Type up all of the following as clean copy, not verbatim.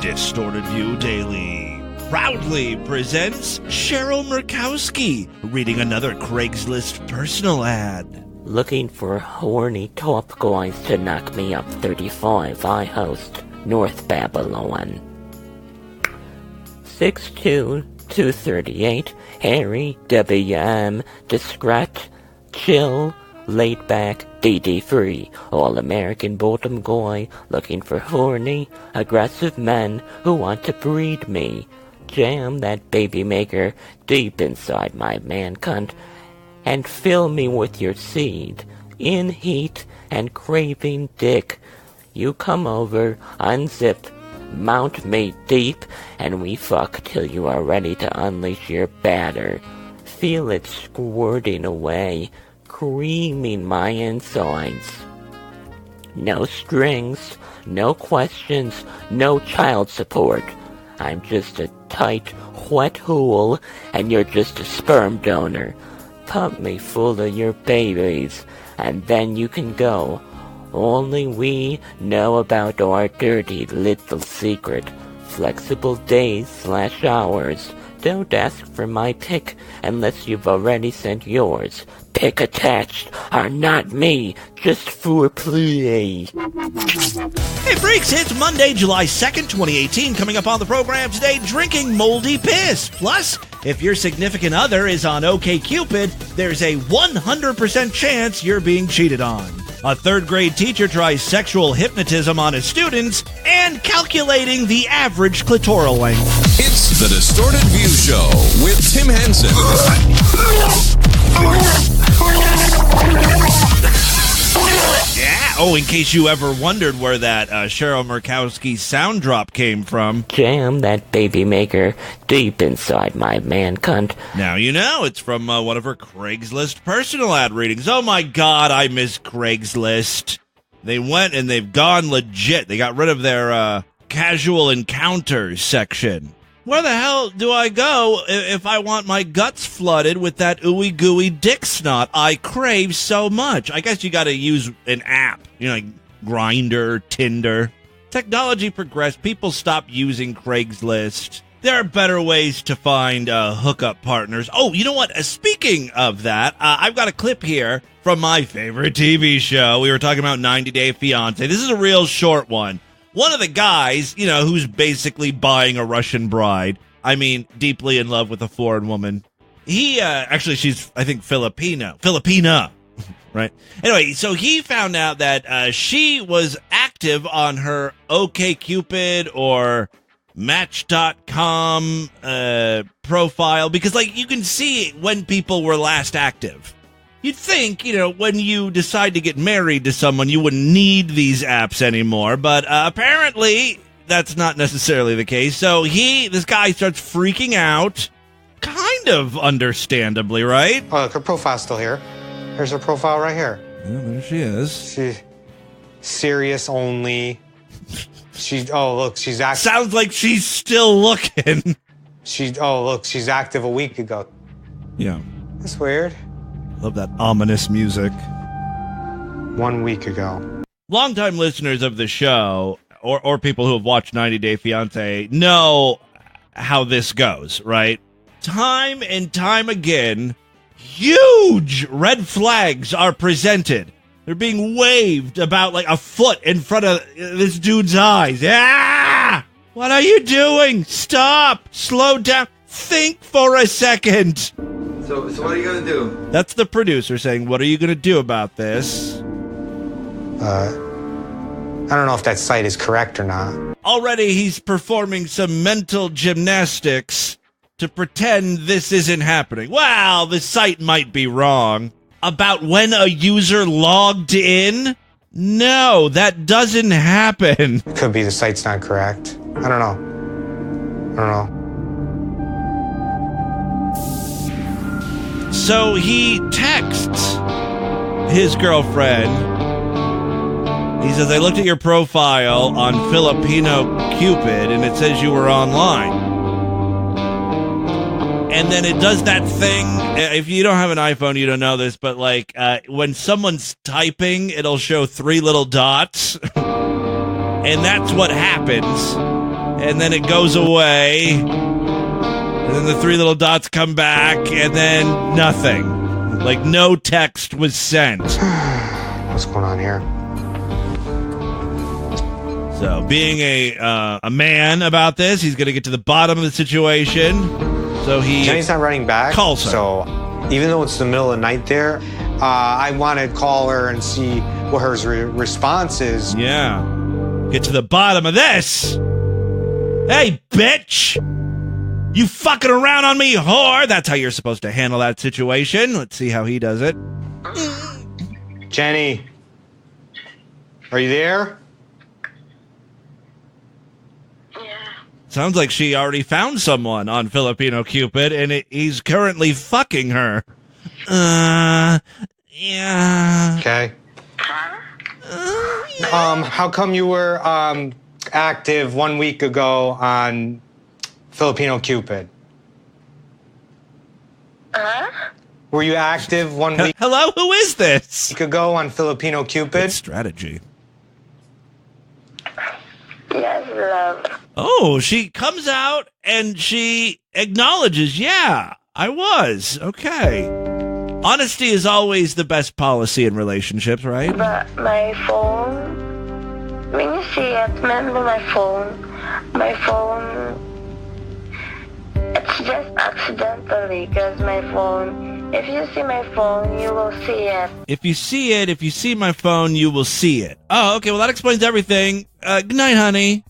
Distorted View Daily proudly presents Cheryl Murkowski reading another Craigslist personal ad. Looking for horny top guys to knock me up 35, I host North Babylon. 6'2", 238, hairy, WM, discreet, chill, laid back, DD-free, all-American bottom guy, looking for horny, aggressive men who want to breed me. Jam that baby maker deep inside my man cunt, and fill me with your seed, in heat and craving dick. You come over, unzip, mount me deep, and we fuck till you are ready to unleash your batter. Feel it squirting away, creaming my insides. No strings, no questions, no child support. I'm just a tight, wet hole, and you're just a sperm donor. Pump me full of your babies, and then you can go. Only we know about our dirty little secret. Flexible days/hours. Don't ask for my pick unless you've already sent yours. Pick attached are not me, just foreplay. Hey freaks, it's Monday, July 2nd, 2018. Coming up on the program today, drinking moldy piss. Plus, if your significant other is on OKCupid, there's a 100% chance you're being cheated on. A third-grade teacher tries sexual hypnotism on his students and calculating the average clitoral length. It's the Distorted View Show with Tim Henson. Yeah. Oh, in case you ever wondered where that Cheryl Murkowski sound drop came from. Jam that baby maker deep inside my man cunt. Now you know it's from one of her Craigslist personal ad readings. Oh my God, I miss Craigslist. They went and they've gone legit. They got rid of their casual encounters section. Where the hell do I go if I want my guts flooded with that ooey gooey dick snot I crave so much? I guess you got to use an app, like Grindr, Tinder. Technology progressed. People stopped using Craigslist. There are better ways to find hookup partners. Oh, you know what? Speaking of that, I've got a clip here from my favorite TV show. We were talking about 90 Day Fiancé. This is a real short one. One of the guys, who's basically buying a Russian bride. I mean, deeply in love with a foreign woman. He, actually, she's, I think, Filipina, right? Anyway, so he found out that she was active on her OKCupid or Match.com profile. Because, you can see when people were last active. You'd think, when you decide to get married to someone, you wouldn't need these apps anymore, but apparently that's not necessarily the case. So this guy starts freaking out, kind of understandably, right? Oh, look, her profile's still here. Here's her profile right here. Yeah, there she is. She's serious only. She's active. Sounds like she's still looking. She's active a week ago. Yeah. That's weird. Love that ominous music. 1 week ago. Longtime listeners of the show, or people who have watched 90 Day Fiancé, know how this goes, right? Time and time again, huge red flags are presented. They're being waved about a foot in front of this dude's eyes. Ah! What are you doing? Stop! Slow down. Think for a second. So what are you going to do? That's the producer saying, what are you going to do about this? I don't know if that site is correct or not. Already he's performing some mental gymnastics to pretend this isn't happening. Well, the site might be wrong. About when a user logged in? No, that doesn't happen. It could be the site's not correct. I don't know. So he texts his girlfriend. He says, I looked at your profile on Filipino Cupid and it says you were online. And then it does that thing. If you don't have an iPhone, you don't know this, but when someone's typing, it'll show 3 little dots. And that's what happens and then it goes away, and then the three little dots come back, and then nothing. Like no text was sent. What's going on here? So, being a man about this, he's going to get to the bottom of the situation. So he Jenny's not running back. calls her. So even though it's the middle of the night there, I want to call her and see what her response is. Yeah. Get to the bottom of this. Hey, bitch. You fucking around on me, whore. That's how you're supposed to handle that situation. Let's see how he does it. Jenny, are you there? Sounds like she already found someone on OKCupid, and he's currently fucking her. Yeah. Okay. How come you were active 1 week ago on OKCupid? Were you active 1 week Hello, who is this? ago on OKCupid? Good strategy. Yes, love. Oh, she comes out and she acknowledges, yeah, I was. Okay. Honesty is always the best policy in relationships, right? But my phone, when you see it, remember my phone, it's just accidentally, because my phone, if you see my phone, you will see it. If you see my phone, you will see it. Oh, okay, well, that explains everything. Good night, honey.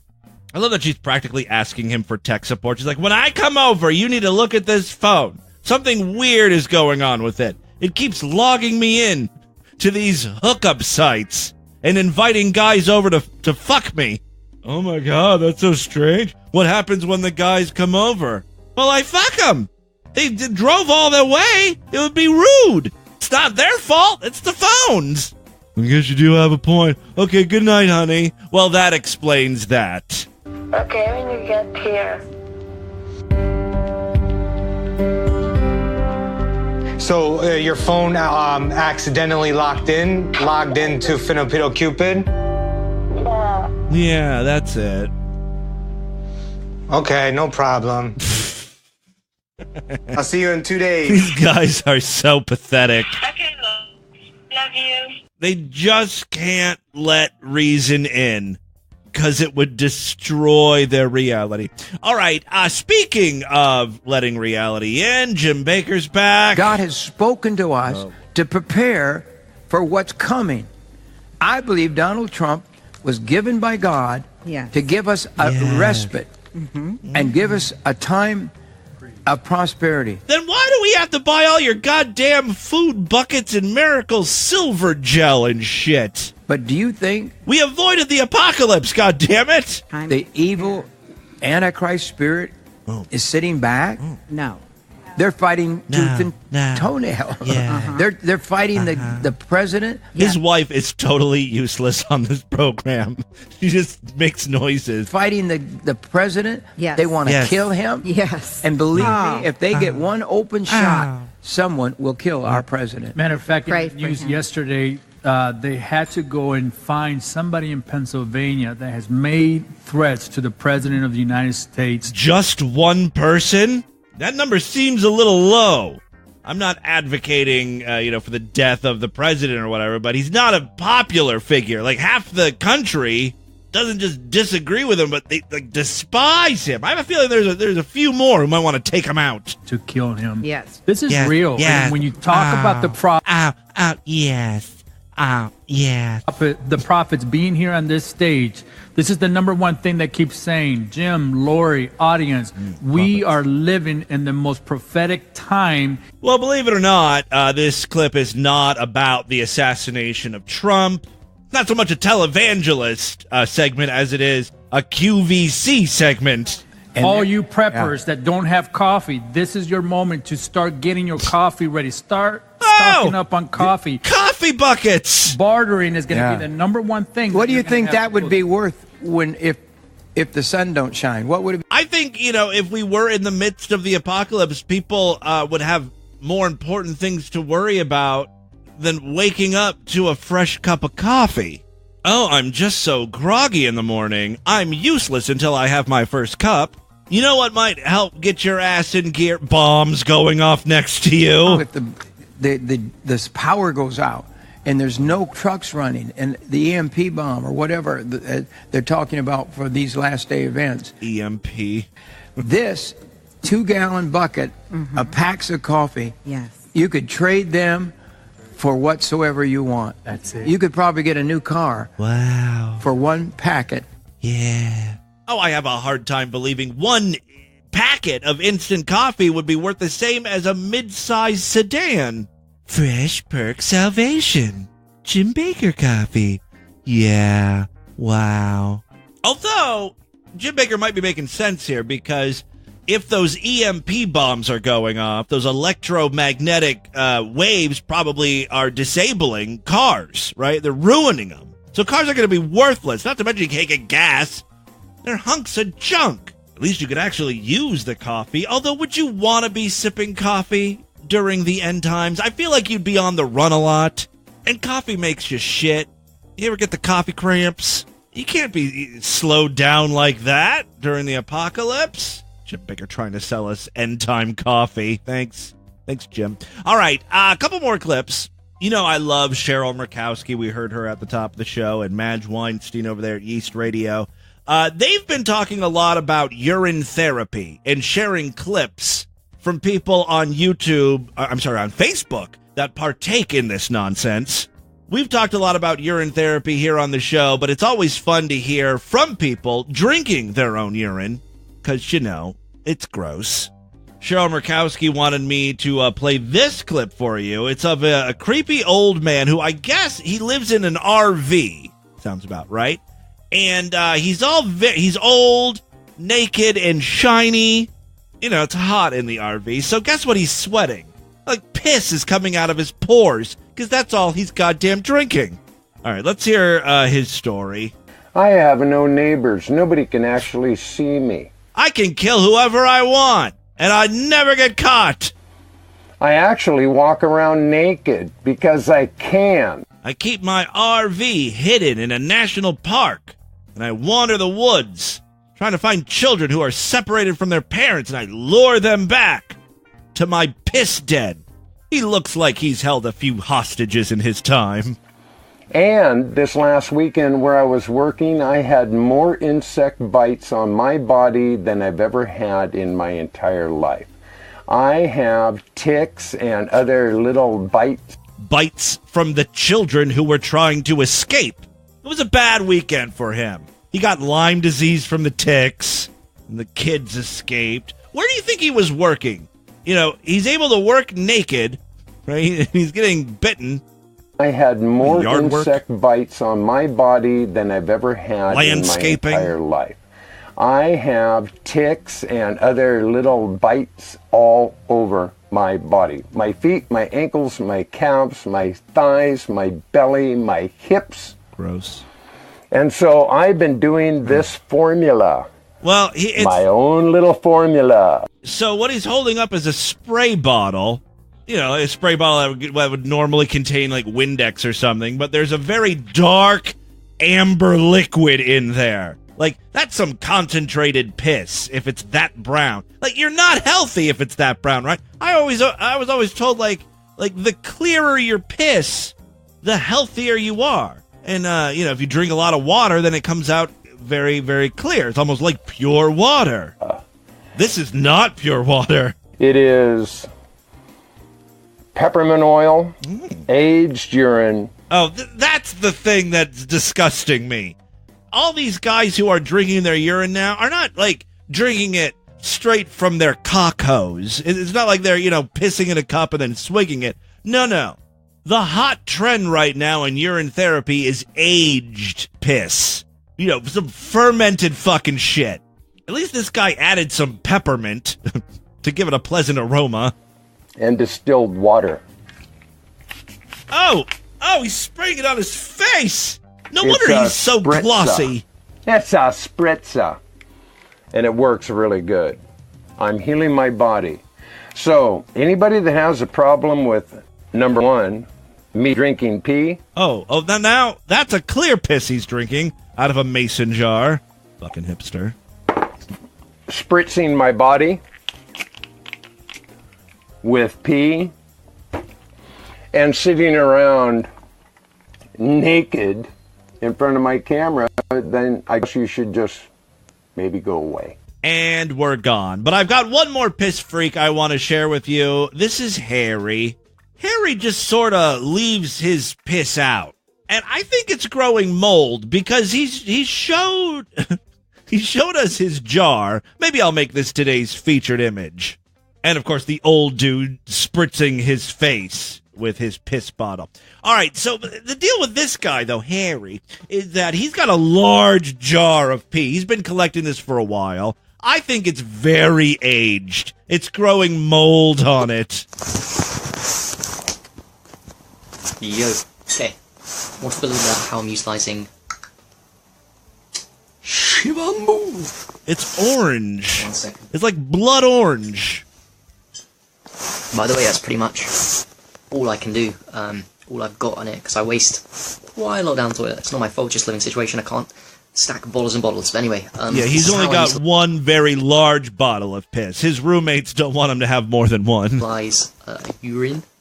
I love that she's practically asking him for tech support. She's like, when I come over, you need to look at this phone. Something weird is going on with it. It keeps logging me in to these hookup sites and inviting guys over to fuck me. Oh my God, that's so strange. What happens when the guys come over? Well, I fuck them. They drove all the way. It would be rude. It's not their fault. It's the phone's. I guess you do have a point. Okay, good night, honey. Well, that explains that. Okay, when you get here. So your phone accidentally logged into OKCupid? Yeah. Yeah, that's it. Okay, no problem. I'll see you in 2 days. These guys are so pathetic. Okay, love you. They just can't let reason in because it would destroy their reality. All right, speaking of letting reality in, Jim Baker's back. God has spoken to us to prepare for what's coming. I believe Donald Trump was given by God to give us a respite and give us a time of prosperity. Then why do we have to buy all your goddamn food buckets and Miracle Silver gel and shit? But do you think We avoided the apocalypse, goddammit! the evil Antichrist spirit is sitting back? No. They're fighting tooth and no. toenail. Yeah. They're fighting the president. His wife is totally useless on this program. She just makes noises. Fighting the president. Yes. They want to Yes. kill him. Yes. And believe Oh. me, if they get one open shot, someone will kill our president. Matter of fact, Pray in for the news him. yesterday, they had to go and find somebody in Pennsylvania that has made threats to the President of the United States. Just one person? That number seems a little low. I'm not advocating, for the death of the president or whatever, but he's not a popular figure. Like, half the country doesn't just disagree with him, but they despise him. I have a feeling there's a few more who might want to take him out. To kill him. Yes. This is Yes, real. yes. And when you talk about the Yes. the prophets being here on this stage, this is the number one thing that keeps saying, Jim, Lori, audience, we are living in the most prophetic time. Well, believe it or not, this clip is not about the assassination of Trump. Not so much a televangelist segment as it is a QVC segment. And All you preppers that don't have coffee, this is your moment to start getting your coffee ready. Start stocking up on coffee. Coffee buckets! Bartering is going to be the number one thing. What do you you're gonna think have that to would do. be worth if the sun don't shine? What would it be? I think, if we were in the midst of the apocalypse, people would have more important things to worry about than waking up to a fresh cup of coffee. Oh, I'm just so groggy in the morning. I'm useless until I have my first cup. You know what might help get your ass in gear? Bombs going off next to you. If this power goes out and there's no trucks running and the EMP bomb or whatever they're talking about for these last day events. EMP. This 2-gallon bucket of packs of coffee. Yes. You could trade them for whatsoever you want. That's it. You could probably get a new car. Wow. For one packet. Yeah. Oh, I have a hard time believing one packet of instant coffee would be worth the same as a mid-sized sedan. Fresh Perk Salvation. Jim Baker coffee. Yeah. Wow. Although, Jim Baker might be making sense here because if those EMP bombs are going off, those electromagnetic waves probably are disabling cars, right? They're ruining them. So cars are going to be worthless, not to mention you can't get gas. They're hunks of junk. At least you could actually use the coffee. Although, would you want to be sipping coffee during the end times? I feel like you'd be on the run a lot. And coffee makes you shit. You ever get the coffee cramps? You can't be slowed down like that during the apocalypse. Jim Baker trying to sell us end-time coffee. Thanks, Jim. All right, a couple more clips. You know I love Cheryl Murkowski. We heard her at the top of the show, and Madge Weinstein over there at Yeast Radio. They've been talking a lot about urine therapy and sharing clips from people on YouTube, on Facebook, that partake in this nonsense. We've talked a lot about urine therapy here on the show, but it's always fun to hear from people drinking their own urine, because, you know, it's gross. Cheryl Murkowski wanted me to play this clip for you. It's of a creepy old man who I guess he lives in an RV. Sounds about right. And he's old, naked, and shiny. You know, it's hot in the RV. So guess what he's sweating? Like piss is coming out of his pores, because that's all he's goddamn drinking. All right, let's hear his story. I have no neighbors. Nobody can actually see me. I can kill whoever I want, and I never get caught. I actually walk around naked because I can. I keep my RV hidden in a national park, and I wander the woods, trying to find children who are separated from their parents, and I lure them back to my piss den. He looks like he's held a few hostages in his time. And this last weekend where I was working, I had more insect bites on my body than I've ever had in my entire life. I have ticks and other little bites. Bites from the children who were trying to escape. It was a bad weekend for him. He got Lyme disease from the ticks, and the kids escaped. Where do you think he was working? You know, he's able to work naked, right? He's getting bitten. I had more insect bites on my body than I've ever had in my entire life. I have ticks and other little bites all over my body. My feet, my ankles, my calves, my thighs, my belly, my hips. Gross. And so I've been doing this formula. Well, my own little formula. So what he's holding up is a spray bottle. You know, a spray bottle that would normally contain, like, Windex or something, but there's a very dark amber liquid in there. Like, that's some concentrated piss if it's that brown. Like, you're not healthy if it's that brown, right? I was always told, like the clearer your piss, the healthier you are. And, you know, if you drink a lot of water, then it comes out very, very clear. It's almost like pure water. This is not pure water. It is peppermint oil, aged urine. Oh, that's the thing that's disgusting me. All these guys who are drinking their urine now are not, like, drinking it straight from their cock hose. It's not like they're, you know, pissing in a cup and then swigging it. No. The hot trend right now in urine therapy is aged piss. You know, some fermented fucking shit. At least this guy added some peppermint to give it a pleasant aroma. And distilled water. Oh, he's spraying it on his face. No wonder he's so Spritzer. glossy. It's a Spritzer. And it works really good. I'm healing my body. So, anybody that has a problem with, number one, Me drinking pee. Oh, now that's a clear piss he's drinking out of a mason jar. Fucking hipster. Spritzing my body with pee. And sitting around naked in front of my camera, then I guess you should just maybe go away. And we're gone. But I've got one more piss freak I want to share with you. This is Harry. Harry just sort of leaves his piss out. And I think it's growing mold because he showed he showed us his jar. Maybe I'll make this today's featured image. And of course the old dude spritzing his face with his piss bottle. All right, so the deal with this guy, though, Harry, is that he's got a large jar of pee. He's been collecting this for a while. I think it's very aged. It's growing mold on it. Yo, okay. I want to believe about how I'm utilizing Shivamu. It's orange. 1 second. It's like blood orange. By the way, that's pretty much all I can do, all I've got on it, because I waste quite a lot down the toilet. It's not my fault, just living situation. I can't stack bottles and bottles. But anyway, yeah, he's only got one very large bottle of piss. His roommates don't want him to have more than one.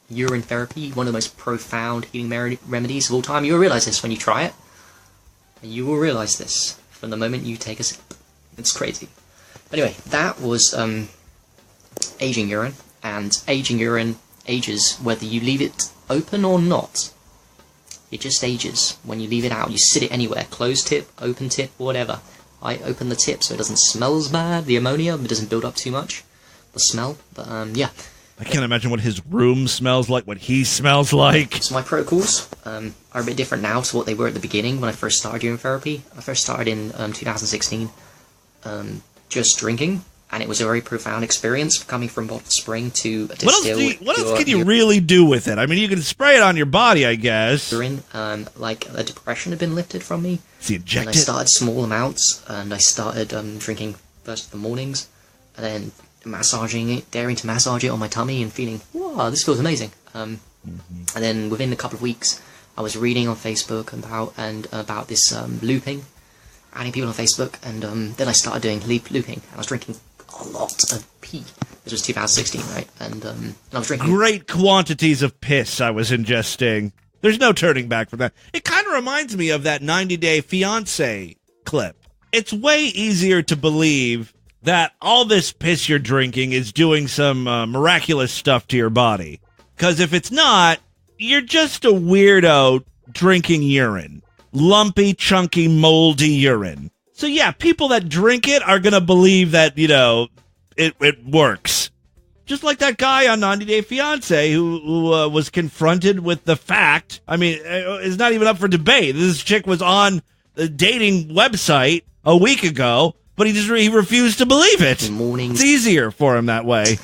Urine therapy, one of the most profound healing remedies of all time. You will realize this when you try it, and you will realize this from the moment you take a sip. It's crazy. Anyway, that was aging urine, and aging urine ages whether you leave it open or not. It just ages when you leave it out. You sit it anywhere, closed tip, open tip, whatever. I open the tip so it doesn't smell as bad, the ammonia, but it doesn't build up too much, the smell. But yeah, I can't imagine what his room smells like, what he smells like. So my protocols are a bit different now to what they were at the beginning when I first started urine therapy. I first started in 2016 just drinking. And it was a very profound experience, coming from bottled spring to a distilled. What else can you really do with it? I mean, you can spray it on your body, I guess. Urine, like the depression had been lifted from me. So you inject and I started small amounts, and I started drinking first in the mornings, and then massaging it, daring to massage it on my tummy and feeling, wow, this feels amazing. And then within a couple of weeks, I was reading on Facebook about this looping, adding people on Facebook, and then I started doing looping. I was drinking a lot of pee. This was 2016, right? And I was drinking great quantities of piss I was ingesting. There's no turning back from that. It kind of reminds me of that 90 Day Fiancé clip. It's way easier to believe that all this piss you're drinking is doing some miraculous stuff to your body. Because if it's not, you're just a weirdo drinking urine. Lumpy, chunky, moldy urine. So yeah, people that drink it are going to believe that, you know, it works. Just like that guy on 90 Day Fiancé who was confronted with the fact, I mean, it's not even up for debate. This chick was on the dating website a week ago, but he refused to believe it. Mornings. It's easier for him that way.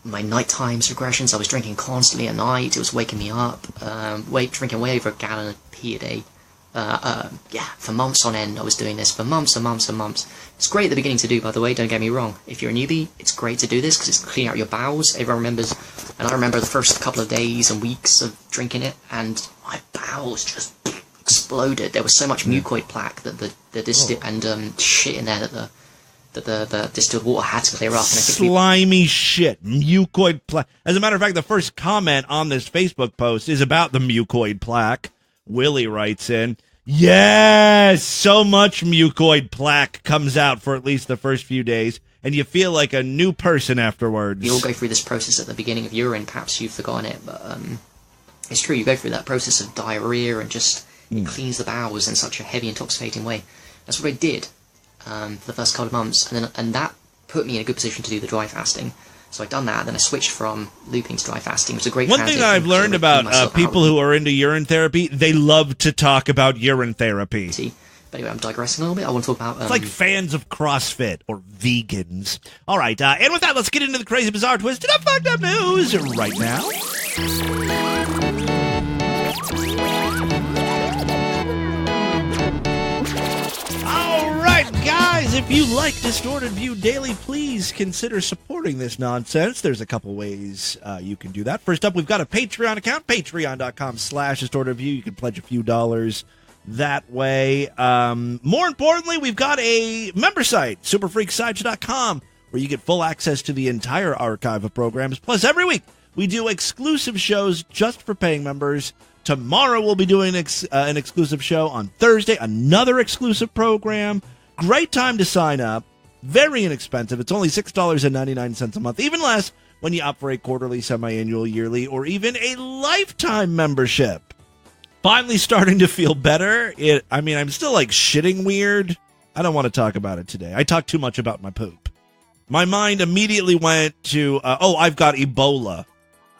My nighttime regressions, I was drinking constantly at night. It was waking me up. Drinking way over a gallon of pee a day. Yeah, for months on end I was doing this, for months and months and months. It's great at the beginning to do, by the way, don't get me wrong. If you're a newbie, it's great to do this, because it's cleaning out your bowels. Everyone remembers, and I remember the first couple of days and weeks of drinking it, and my bowels just exploded. There was so much mucoid plaque that and shit in there that the distilled water had to clear up. And slimy shit, mucoid plaque. As a matter of fact, the first comment on this Facebook post is about the mucoid plaque. Willie writes in, yes, so much mucoid plaque comes out for at least the first few days, and you feel like a new person afterwards. You all go through this process at the beginning of urine, perhaps you've forgotten it, but it's true, you go through that process of diarrhea and just it cleans the bowels in such a heavy, intoxicating way. That's what I did for the first couple of months, and that put me in a good position to do the dry fasting. So I'd done that, then I switched from looping to dry fasting. It was a great transition. One thing I've learned about people who are into urine therapy, they love to talk about urine therapy. But anyway, I'm digressing a little bit. I want to talk about... it's like fans of CrossFit or vegans. All right, and with that, let's get into the crazy, bizarre, twisted up, fucked up news right now. All right, Guys, if you like Distorted View Daily, please consider supporting this nonsense. There's a couple ways you can do that. First up, we've got a Patreon account, patreon.com/DistortedView. You can pledge a few dollars that way. More importantly, we've got a member site, superfreaksideshow.com, where you get full access to the entire archive of programs. Plus, every week, we do exclusive shows just for paying members. Tomorrow, we'll be doing an exclusive show. On Thursday, another exclusive program. Great time to sign up. Very inexpensive. It's only $6.99 a month. Even less when you opt for a quarterly, semi-annual, yearly, or even a lifetime membership. Finally starting to feel better. I'm still like shitting weird. I don't want to talk about it today. I talk too much about my poop. My mind immediately went to, I've got Ebola.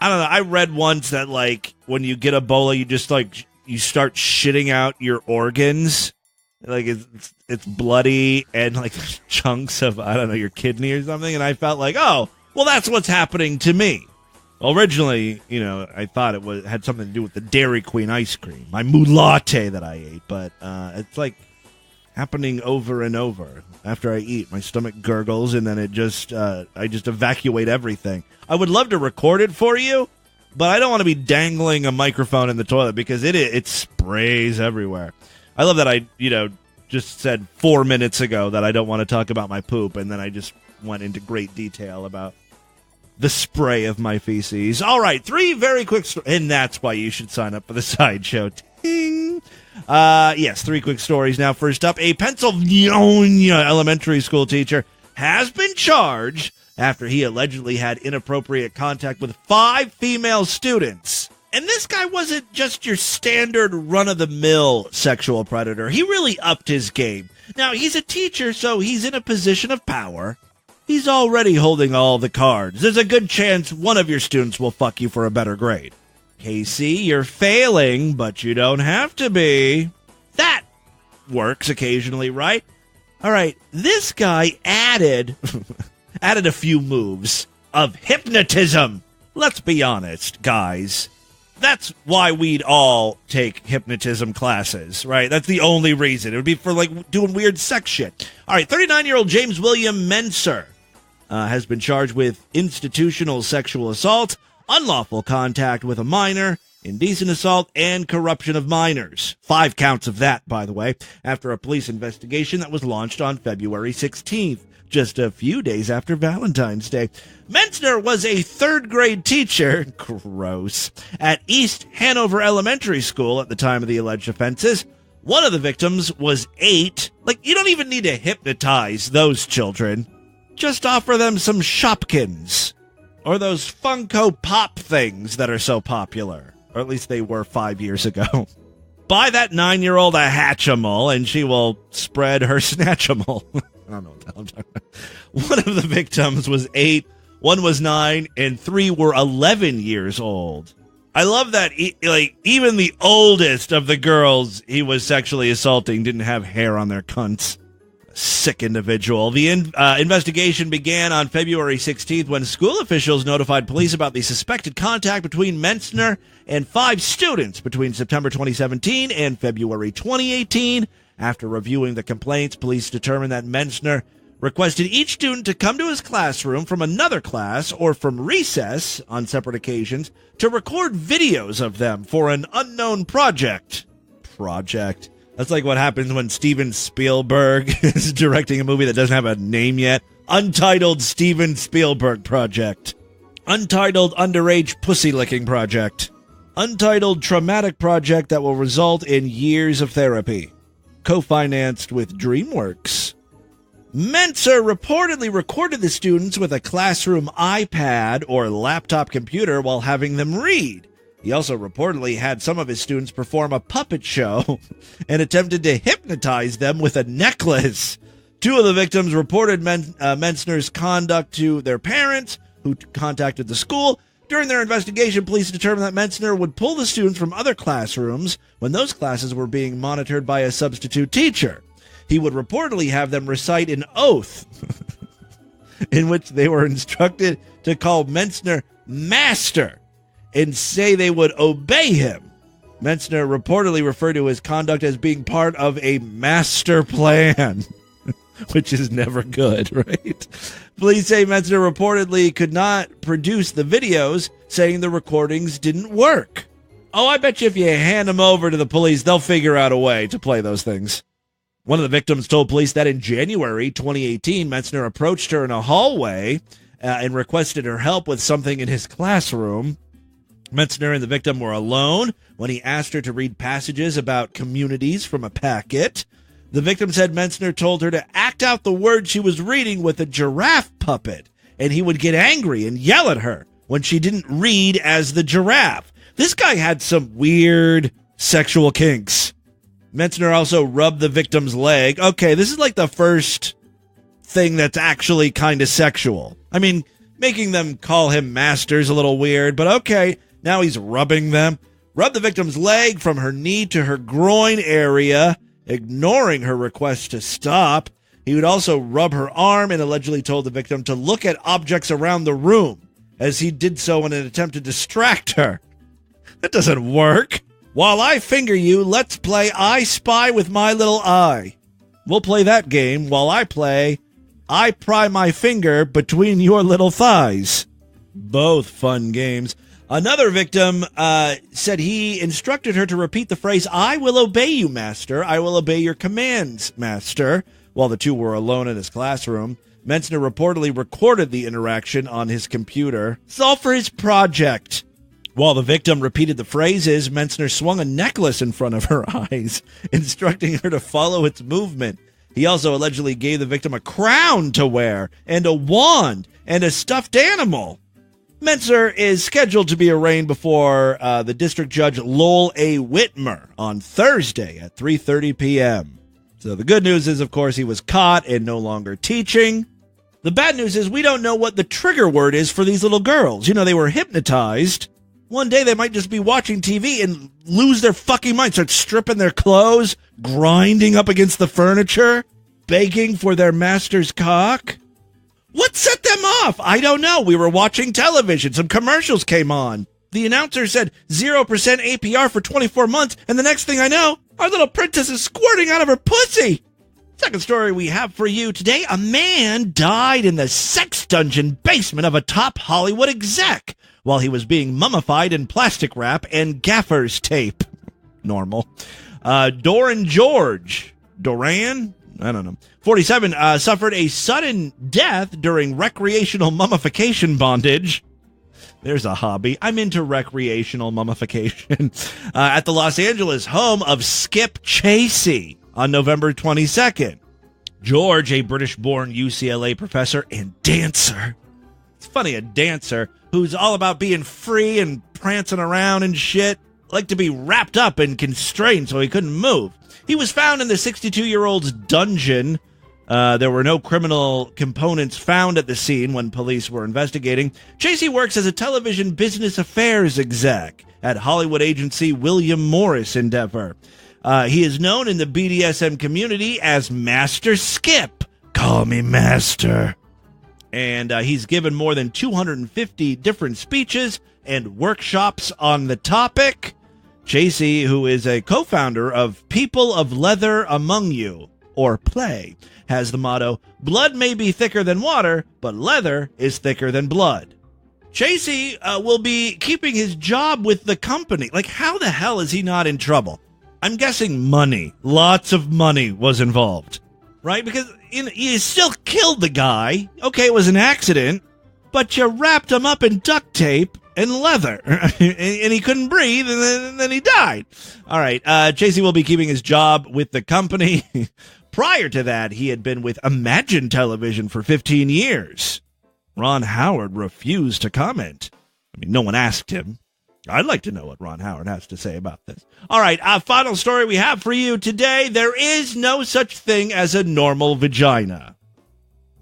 I don't know. I read once that like when you get Ebola, you just like, you start shitting out your organs. Like it's bloody and like chunks of, I don't know, your kidney or something. And I felt like, oh, well, that's what's happening to me. Originally, I thought it had something to do with the Dairy Queen ice cream, my mood latte that I ate. But it's like happening over and over. After I eat, my stomach gurgles and then I just evacuate everything. I would love to record it for you, but I don't want to be dangling a microphone in the toilet because it sprays everywhere. I love that I, just said 4 minutes ago that I don't want to talk about my poop, and then I just went into great detail about the spray of my feces. All right, 3 very quick stories, and that's why you should sign up for the Sideshow. Ting! Yes, 3 quick stories now. First up, a Pennsylvania elementary school teacher has been charged after he allegedly had inappropriate contact with 5 female students. And this guy wasn't just your standard run-of-the-mill sexual predator. He really upped his game. Now, he's a teacher, so he's in a position of power. He's already holding all the cards. There's a good chance one of your students will fuck you for a better grade. Casey, you're failing, but you don't have to be. That works occasionally, right? All right, this guy added a few moves of hypnotism. Let's be honest, guys. That's why we'd all take hypnotism classes, right? That's the only reason. It would be for, like, doing weird sex shit. All right, 39-year-old James William Menser has been charged with institutional sexual assault, unlawful contact with a minor, indecent assault, and corruption of minors. 5 counts of that, by the way, after a police investigation that was launched on February 16th. Just a few days after Valentine's Day. Mentzner was a 3rd-grade teacher, gross, at East Hanover Elementary School at the time of the alleged offenses. One of the victims was 8. Like, you don't even need to hypnotize those children. Just offer them some Shopkins. Or those Funko Pop things that are so popular. Or at least they were 5 years ago. Buy that 9-year-old a Hatchimal, and she will spread her Snatchimal. I don't know what the hell I'm talking about. One of the victims was 8, 1 was 9, and 3 were 11 years old. I love that, even the oldest of the girls he was sexually assaulting didn't have hair on their cunts. Sick individual. The investigation began on February 16th when school officials notified police about the suspected contact between Mentzner and 5 students between September 2017 and February 2018. After reviewing the complaints, police determined that Mentzner requested each student to come to his classroom from another class or from recess on separate occasions to record videos of them for an unknown project. That's like what happens when Steven Spielberg is directing a movie that doesn't have a name yet. Untitled Steven Spielberg Project. Untitled Underage Pussy Licking Project. Untitled Traumatic Project that will result in years of therapy. Co-financed with DreamWorks. Mentzner reportedly recorded the students with a classroom iPad or laptop computer while having them read. He also reportedly had some of his students perform a puppet show and attempted to hypnotize them with a necklace. 2 of the victims reported Mentzner's conduct to their parents, who contacted the school. During their investigation, police determined that Mentzner would pull the students from other classrooms when those classes were being monitored by a substitute teacher. He would reportedly have them recite an oath in which they were instructed to call Mentzner master and say they would obey him. Mentzner reportedly referred to his conduct as being part of a master plan. which is never good, right? Police say Metzner reportedly could not produce the videos, saying the recordings didn't work. Oh, I bet you if you hand them over to the police, they'll figure out a way to play those things. One of the victims told police that in January 2018, Metzner approached her in a hallway and requested her help with something in his classroom. Metzner and the victim were alone when he asked her to read passages about communities from a packet. The victim said Metzner told her to act out the words she was reading with a giraffe puppet, and he would get angry and yell at her when she didn't read as the giraffe. This guy had some weird sexual kinks. Metzner also rubbed the victim's leg. Okay, this is like the first thing that's actually kind of sexual. I mean, making them call him master is a little weird, but okay, now he's rubbing them. Rubbed the victim's leg from her knee to her groin area, ignoring her request to stop. He would also rub her arm and allegedly told the victim to look at objects around the room as he did so in an attempt to distract her. That doesn't work. While I finger you, let's play I Spy with my little eye. We'll play that game while I play I Pry my finger between your little thighs. Both fun games. Another victim said he instructed her to repeat the phrase, I will obey you, master. I will obey your commands, master. While the two were alone in his classroom, Metzner reportedly recorded the interaction on his computer. It's all for his project. While the victim repeated the phrases, Metzner swung a necklace in front of her eyes, instructing her to follow its movement. He also allegedly gave the victim a crown to wear, and a wand, and a stuffed animal. Metzner is scheduled to be arraigned before the District Judge Lowell A. Whitmer on Thursday at 3:30 p.m. So the good news is, of course, he was caught and no longer teaching. The bad news is we don't know what the trigger word is for these little girls. You know, they were hypnotized. One day they might just be watching TV and lose their fucking mind, start stripping their clothes, grinding up against the furniture, begging for their master's cock. What set them off? I don't know. We were watching television. Some commercials came on. The announcer said 0% APR for 24 months, and the next thing I know, our little princess is squirting out of her pussy. Second story we have for you today. A man died in the sex dungeon basement of a top Hollywood exec while he was being mummified in plastic wrap and gaffer's tape. Normal. Doran George. Doran? I don't know. 47, suffered a sudden death during recreational mummification bondage. There's a hobby. I'm into recreational mummification. At the Los Angeles home of Skip Chasey on November 22nd. George, a British-born UCLA professor and dancer. It's funny, a dancer who's all about being free and prancing around and shit, liked to be wrapped up and constrained so he couldn't move. He was found in the 62-year-old's dungeon. There were no criminal components found at the scene when police were investigating. Chasey works as a television business affairs exec at Hollywood agency William Morris Endeavor. He is known in the BDSM community as Master Skip. Call me Master. And he's given more than 250 different speeches and workshops on the topic. Chasey, who is a co-founder of People of Leather Among You, or Play, has the motto, blood may be thicker than water, but leather is thicker than blood. Chasey will be keeping his job with the company. Like, how the hell is he not in trouble? I'm guessing money. Lots of money was involved, right? Because you still killed the guy. Okay, it was an accident, but you wrapped him up in duct tape and leather, and he couldn't breathe, and then he died. All right, Chasey will be keeping his job with the company. Prior to that, he had been with Imagine Television for 15 years. Ron Howard refused to comment. I mean, no one asked him. I'd like to know what Ron Howard has to say about this. All right, final story we have for you today. There is no such thing as a normal vagina.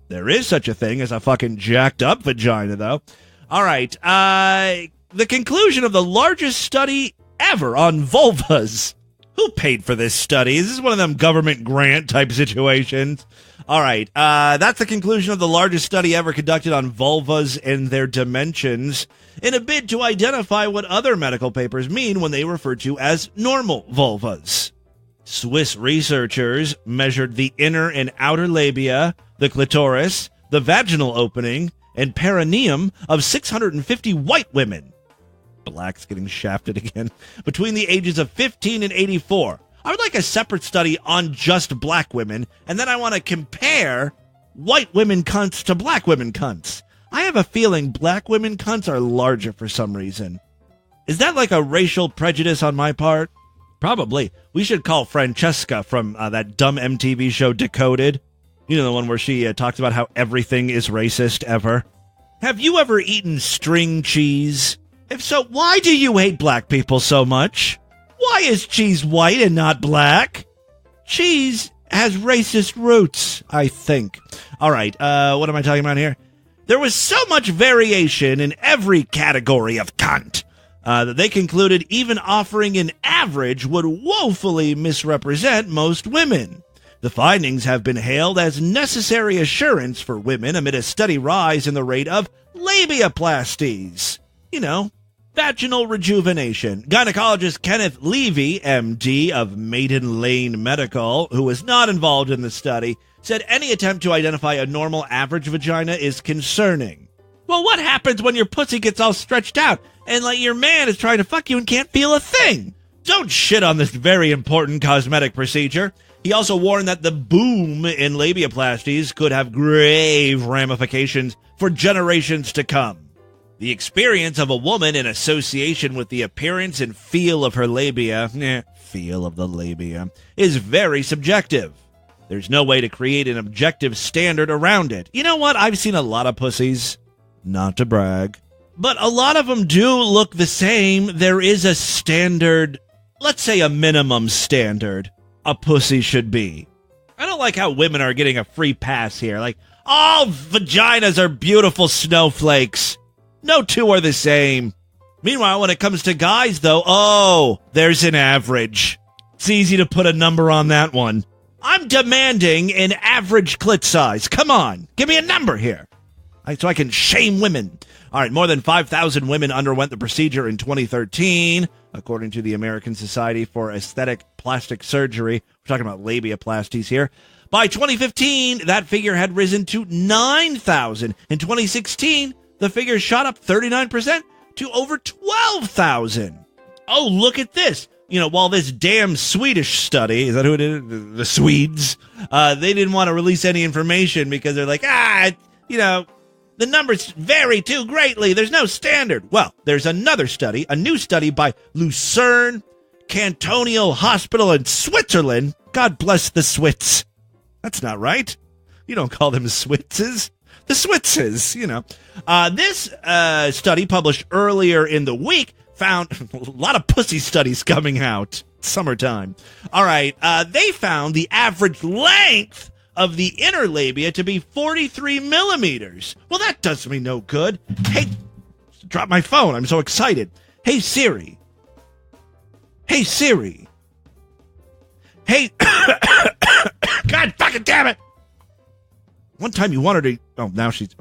There is such a thing as a fucking jacked up vagina, though. All right, the conclusion of the largest study ever on vulvas. Who paid for this study? Is this one of them government grant type situations? All right, that's the conclusion of the largest study ever conducted on vulvas and their dimensions in a bid to identify what other medical papers mean when they refer to as normal vulvas. Swiss researchers measured the inner and outer labia, the clitoris, the vaginal opening, and perineum of 650 white women. Blacks getting shafted again. Between the ages of 15 and 84. I would like a separate study on just black women, and then I want to compare white women cunts to black women cunts. I have a feeling black women cunts are larger for some reason. Is that like a racial prejudice on my part? Probably. We should call Francesca from that dumb MTV show Decoded. You know, the one where she talks about how everything is racist ever. Have you ever eaten string cheese? If so, why do you hate black people so much? Why is cheese white and not black? Cheese has racist roots, I think. All right, what am I talking about here? There was so much variation in every category of cunt that they concluded even offering an average would woefully misrepresent most women. The findings have been hailed as necessary assurance for women amid a steady rise in the rate of labiaplasties. You know, vaginal rejuvenation. Gynecologist Kenneth Levy, MD of Maiden Lane Medical, who was not involved in the study, said any attempt to identify a normal average vagina is concerning. Well, what happens when your pussy gets all stretched out and like your man is trying to fuck you and can't feel a thing? Don't shit on this very important cosmetic procedure. He also warned that the boom in labiaplasties could have grave ramifications for generations to come. The experience of a woman in association with the appearance and feel of her labia, feel of the labia, is very subjective. There's no way to create an objective standard around it. You know what? I've seen a lot of pussies, not to brag, but a lot of them do look the same. There is a standard, let's say a minimum standard a pussy should be. I don't like how women are getting a free pass here. Like, all vaginas are beautiful snowflakes. No two are the same. Meanwhile, when it comes to guys, though, there's an average. It's easy to put a number on that one. I'm demanding an average clit size. Come on, give me a number here, so I can shame women. All right, more than 5,000 women underwent the procedure in 2013, according to the American Society for Aesthetic Plastic Surgery. We're talking about labiaplasties here. By 2015, that figure had risen to 9,000. In 2016, the figure shot up 39% to over 12,000. Oh, look at this. You know, while this damn Swedish study, is that who it is? The Swedes, they didn't want to release any information because they're like, the numbers vary too greatly. There's no standard. Well, there's another study, a new study by Lucerne Cantonal Hospital in Switzerland. God bless the Swits. That's not right. You don't call them Switzes. The Switzes, you know. This study published earlier in the week found a lot of pussy studies coming out. Summertime. All right. They found the average length of the inner labia to be 43 millimeters. Well, that does me no good. Hey, drop my phone. I'm so excited. Hey, Siri. Hey, Siri. Hey, God fucking damn it. One time you wanted to, now she's,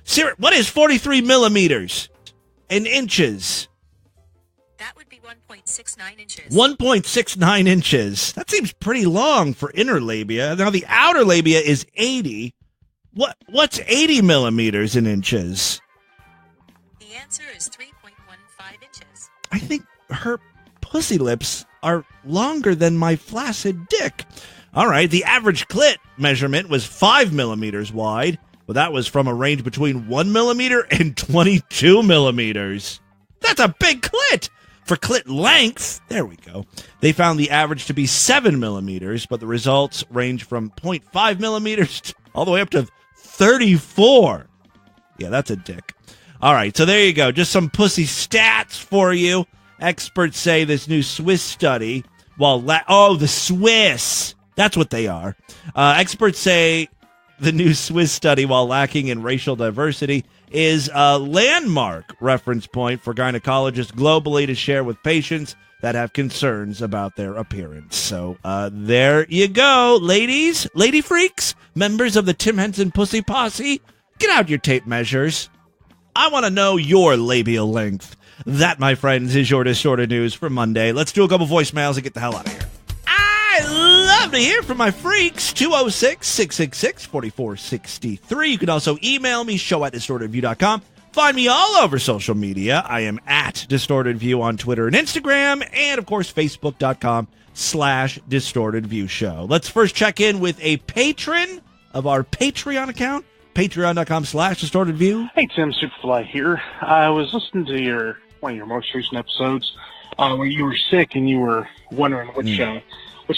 Siri, what is 43 millimeters in inches? That would be 1.69 inches. 1.69 inches. That seems pretty long for inner labia. Now the outer labia is 80. What's 80 millimeters in inches? The answer is 3.15 inches. I think her pussy lips are longer than my flaccid dick. All right, the average clit measurement was 5 millimeters wide, but that was from a range between 1 millimeter and 22 millimeters. That's a big clit. For clit length, there we go, they found the average to be 7 millimeters, but the results range from 0.5 millimeters all the way up to 34. Yeah, that's a dick. All right, so there you go. Just some pussy stats for you. Experts say this new Swiss study, the Swiss, that's what they are. Experts say the new Swiss study, while lacking in racial diversity, is a landmark reference point for gynecologists globally to share with patients that have concerns about their appearance. So there you go, ladies, lady freaks, members of the Tim Henson Pussy Posse. Get out your tape measures. I want to know your labial length. That, my friends, is your distorted news for Monday. Let's do a couple voicemails and get the hell out of here. I love to hear from my freaks. 206-666-4463. You can also email me, show@distortedview.com. Find me all over social media. I am at Distorted View on Twitter and Instagram, and of course, Facebook.com/Distorted View Show. Let's first check in with a patron of our Patreon account, patreon.com/Distorted View. Hey, Tim, Superfly here. I was listening to one of your most recent episodes where you were sick and you were wondering which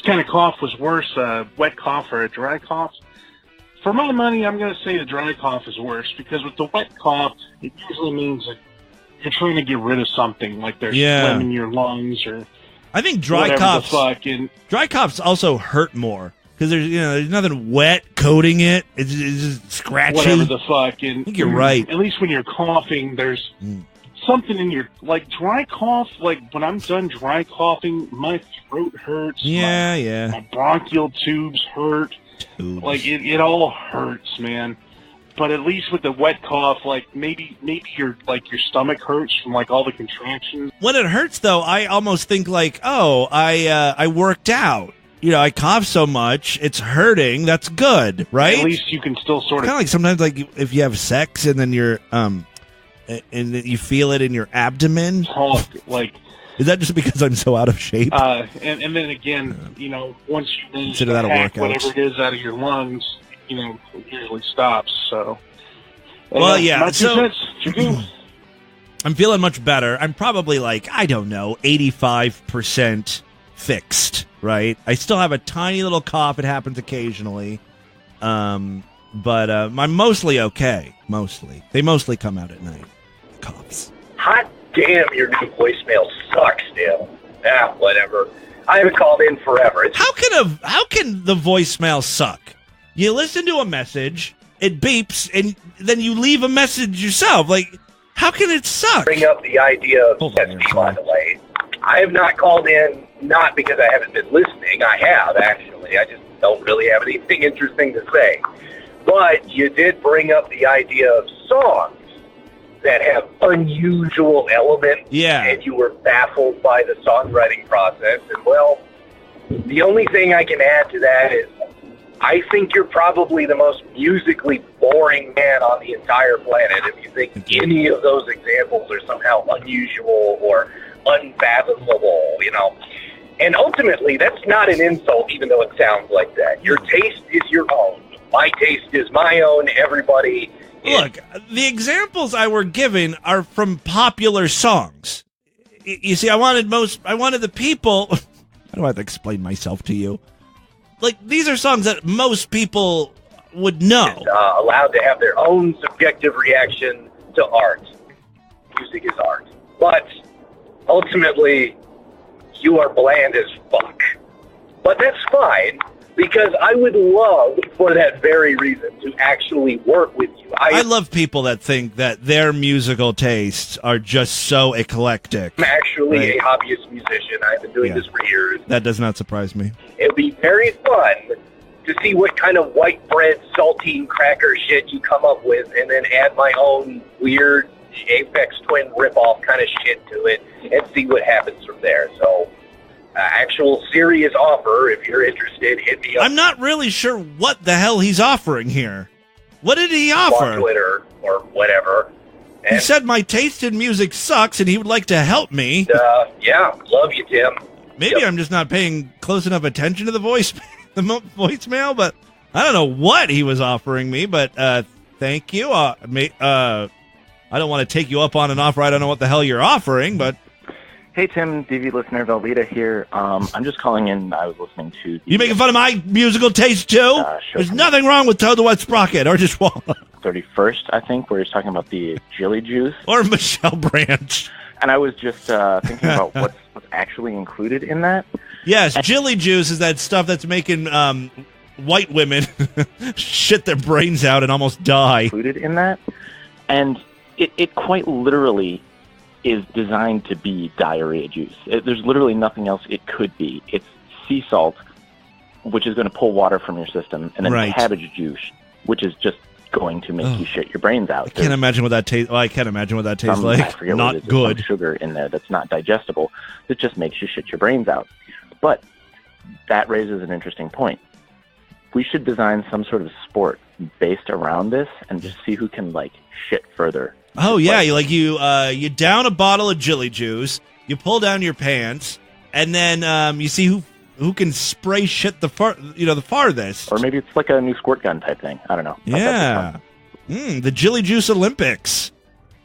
kind of cough was worse, a wet cough or a dry cough. For my money, I'm going to say the dry cough is worse, because with the wet cough, it usually means that you're trying to get rid of something, like there's phlegm in your lungs or I think dry coughs also hurt more, because there's nothing wet coating it. It's just scratchy. Whatever the fuck. And I think you're right. At least when you're coughing, there's something in your, like dry cough, like when I'm done dry coughing, my throat hurts. My bronchial tubes hurt. Like it all hurts, man. But at least with the wet cough, like maybe your stomach hurts from like all the contractions. When it hurts though, I almost think like, I worked out. I cough so much, it's hurting. That's good, right? At least you can still sort of kind of like sometimes like if you have sex and then you're and then you feel it in your abdomen. Like. Is that just because I'm so out of shape? And then again, once you consider that a workout, whatever it is out of your lungs, it usually stops. So, well, yeah. So I'm feeling much better. I'm probably 85% fixed. Right? I still have a tiny little cough. It happens occasionally, but I'm mostly okay. They mostly come out at night. The coughs. Hot damn, your new voicemail sucks, Dale. Whatever. I haven't called in forever. How can the voicemail suck? You listen to a message, it beeps, and then you leave a message yourself. Like, how can it suck? Bring up the idea of SSD, by the way. I have not called in, not because I haven't been listening. I have, actually. I just don't really have anything interesting to say. But you did bring up the idea of songs that have unusual elements, and you were baffled by the songwriting process. And, well, the only thing I can add to that is I think you're probably the most musically boring man on the entire planet if you think any of those examples are somehow unusual or unfathomable, And ultimately, that's not an insult, even though it sounds like that. Your taste is your own. My taste is my own. Everybody... Look, the examples I were given are from popular songs. You see, I wanted the people... How do I have to explain myself to you? Like, these are songs that most people would know. Allowed to have their own subjective reaction to art. Music is art. But, ultimately, you are bland as fuck. But that's fine, because I would love, for that very reason, to actually work with you. I love people that think that their musical tastes are just so eclectic. I'm actually a hobbyist musician. I've been doing this for years. That does not surprise me. It would be very fun to see what kind of white bread, saltine cracker shit you come up with, and then add my own weird Aphex Twin ripoff kind of shit to it, and see what happens from there. So... actual serious offer, if you're interested, hit me up. I'm not really sure what the hell he's offering here. What did he offer? On Twitter or whatever. He said my taste in music sucks and he would like to help me. Yeah, love you, Tim. Maybe I'm just not paying close enough attention to the voicemail, but I don't know what he was offering me, but thank you. I don't want to take you up on an offer. I don't know what the hell you're offering, but... Hey, Tim, DV listener Velveeta here. I'm just calling in. I was listening to... You making fun of my musical taste, too? There's nothing wrong with Toad the Wet Sprocket or just 31st, I think, where he's talking about the Jilly Juice. Or Michelle Branch. And I was just thinking about what's actually included in that. Yes, Jilly Juice is that stuff that's making white women shit their brains out and almost die. Included in that. And it quite literally... is designed to be diarrhea juice. There's literally nothing else it could be. It's sea salt, which is going to pull water from your system, and then cabbage juice, which is just going to make you shit your brains out. I can't imagine what that tastes. Well, I can't imagine what that tastes like. I forget not what it is. good. There's some sugar in there that's not digestible. That just makes you shit your brains out. But that raises an interesting point. We should design some sort of sport based around this and just see who can, like, shit further. Oh, yeah. You down a bottle of Jilly Juice, you pull down your pants, and then you see who can spray shit the farthest. Or maybe it's like a new squirt gun type thing. I don't know. Yeah. The Jilly Juice Olympics.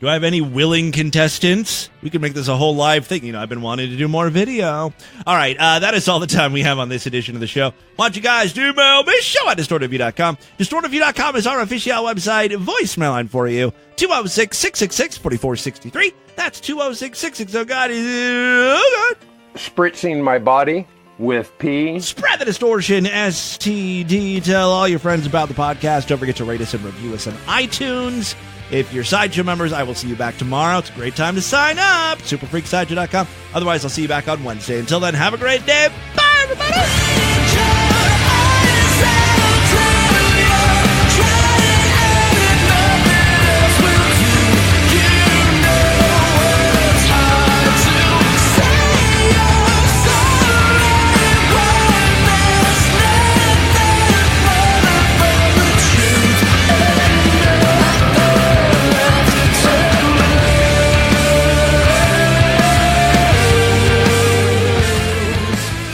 Do I have any willing contestants? We can make this a whole live thing. I've been wanting to do more video. All right, that is all the time we have on this edition of the show. Why don't you guys do mail me? Show at distortedview.com. Distortedview.com is our official website. Voicemail line for you. 206-666-4463. That's 206-660-God. Oh, God. Spritzing my body with pee. Spread the distortion, STD. Tell all your friends about the podcast. Don't forget to rate us and review us on iTunes. If you're Sideshow members, I will see you back tomorrow. It's a great time to sign up. Superfreaksideshow.com. Otherwise, I'll see you back on Wednesday. Until then, have a great day. Bye, everybody.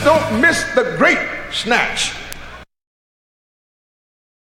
Don't miss the great snatch.